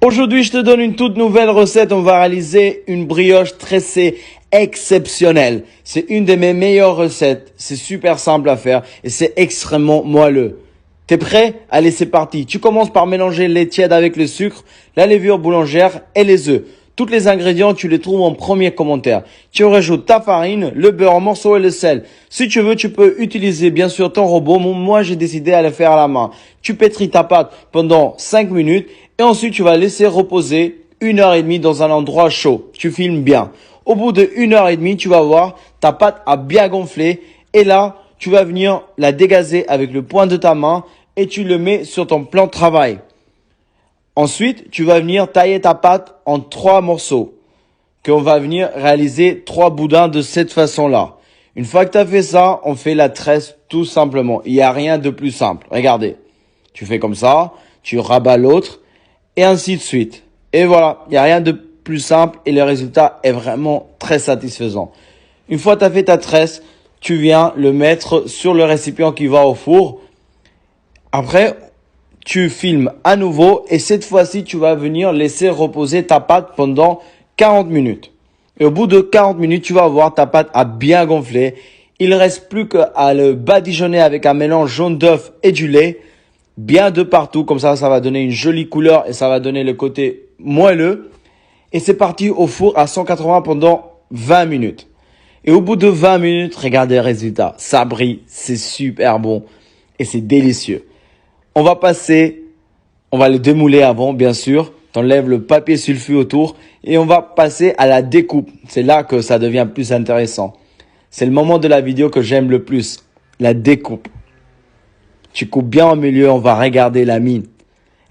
Aujourd'hui, je te donne une toute nouvelle recette. On va réaliser une brioche tressée exceptionnelle. C'est une de mes meilleures recettes. C'est super simple à faire et c'est extrêmement moelleux. T'es prêt? Allez, c'est parti. Tu commences par mélanger le lait tiède avec le sucre, la levure boulangère et les œufs. Tous les ingrédients, tu les trouves en premier commentaire. Tu rajoutes ta farine, le beurre en morceaux et le sel. Si tu veux, tu peux utiliser bien sûr ton robot. Moi, j'ai décidé à le faire à la main. Tu pétris ta pâte pendant 5 minutes et ensuite tu vas laisser reposer 1 heure et demie dans un endroit chaud. Tu filmes bien. Au bout de 1 heure et demie, tu vas voir, ta pâte a bien gonflé et là, tu vas venir la dégazer avec le poing de ta main et tu le mets sur ton plan de travail. Ensuite, tu vas venir tailler ta pâte en 3 morceaux, qu'on va venir réaliser 3 boudins de cette façon-là. Une fois que tu as fait ça, on fait la tresse tout simplement. Il n'y a rien de plus simple. Regardez, tu fais comme ça, tu rabats l'autre, et ainsi de suite. Et voilà, il n'y a rien de plus simple et le résultat est vraiment très satisfaisant. Une fois que tu as fait ta tresse, tu viens le mettre sur le récipient qui va au four. Après, tu filmes à nouveau et cette fois-ci, tu vas venir laisser reposer ta pâte pendant 40 minutes. Et au bout de 40 minutes, tu vas voir ta pâte a bien gonflé. Il ne reste plus qu'à le badigeonner avec un mélange jaune d'œuf et du lait, bien de partout. Comme ça va donner une jolie couleur et ça va donner le côté moelleux. Et c'est parti au four à 180 pendant 20 minutes. Et au bout de 20 minutes, regardez le résultat. Ça brille, c'est super bon et c'est délicieux. On va le démouler avant, bien sûr. T'enlèves le papier sulfure autour et on va passer à la découpe. C'est là que ça devient plus intéressant. C'est le moment de la vidéo que j'aime le plus, la découpe. Tu coupes bien au milieu, on va regarder la mie.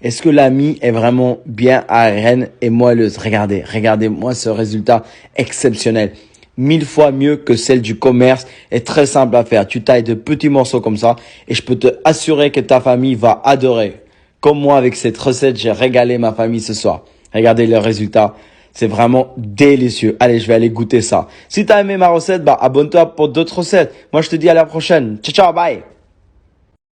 Est-ce que la mie est vraiment bien arène et moelleuse? Regardez-moi ce résultat exceptionnel. 1000 fois mieux que celle du commerce et très simple à faire. Tu tailles de petits morceaux comme ça et je peux te assurer que ta famille va adorer. Comme moi avec cette recette, j'ai régalé ma famille ce soir. Regardez le résultat. C'est vraiment délicieux. Allez, je vais aller goûter ça. Si tu as aimé ma recette, abonne-toi pour d'autres recettes. Moi, je te dis à la prochaine. Ciao, ciao, bye.